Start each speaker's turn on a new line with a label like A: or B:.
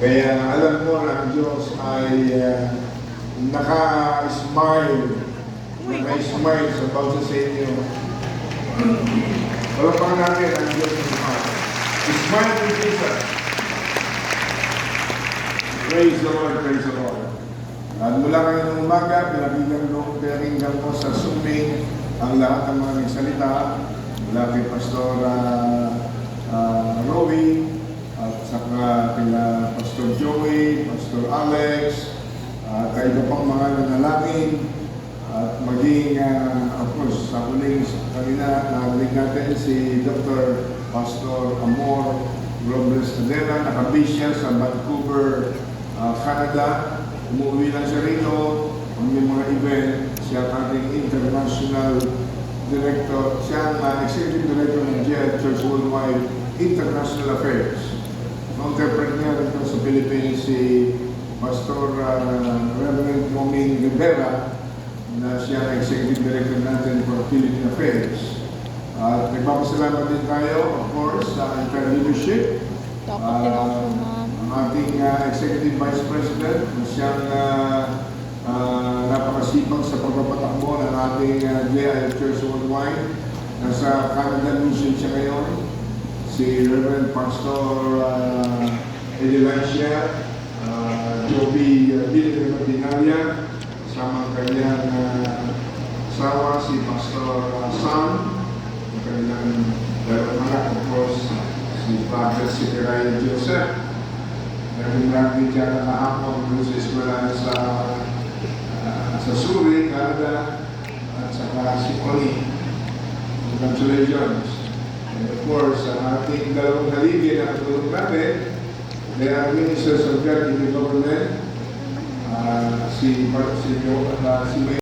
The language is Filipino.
A: Kaya alam mo na ang Diyos ay naka-smile sa bawat sa inyo. Wala natin ang Diyos na smile. Smile to Jesus. Praise the Lord, praise the Lord. At mula kayo ng umaga, pinakinggan mo sa Zooming ang lahat ng mga nagsalita mula kay Pastor Rowie, at saka kila Pastor Joey, Pastor Alex, at iba pang mga nanalangin, at maging, of course, sa huling kanina, narinig natin si Dr. Pastor Amor Robles Cadena, nakabase siya sa Vancouver, Canada. Umuwi lang siya rito, may mga event, siya ang ating international director, siya ang executive director ng GED Church Worldwide International Affairs. Counterpart niya rito sa Philippines si Pastor Reverend Moming Rivera, na siya ang executive director natin for Philippine Affairs. At nagpapasalamat din tayo, of course, sa entire leadership. Ang ating executive vice president, na siyang napakasipag sa pagpapatakbo ng ating GIF Church Worldwide. Nasa Canada Mission siya ngayon. Si Reverend Pastor Elisha Joby Dinaria, kasama ang kanyang asawa, si Pastor Sam, ang kanyang dalawang anak, of course, si Father Ryan Joseph. Naging dyan na kahapon doon sa eskwela sa Surrey, Canada, at saka si Connie. Congratulations. And of course, ang ating dalawang haligi na katulong natin, they are ministers of God in the government, si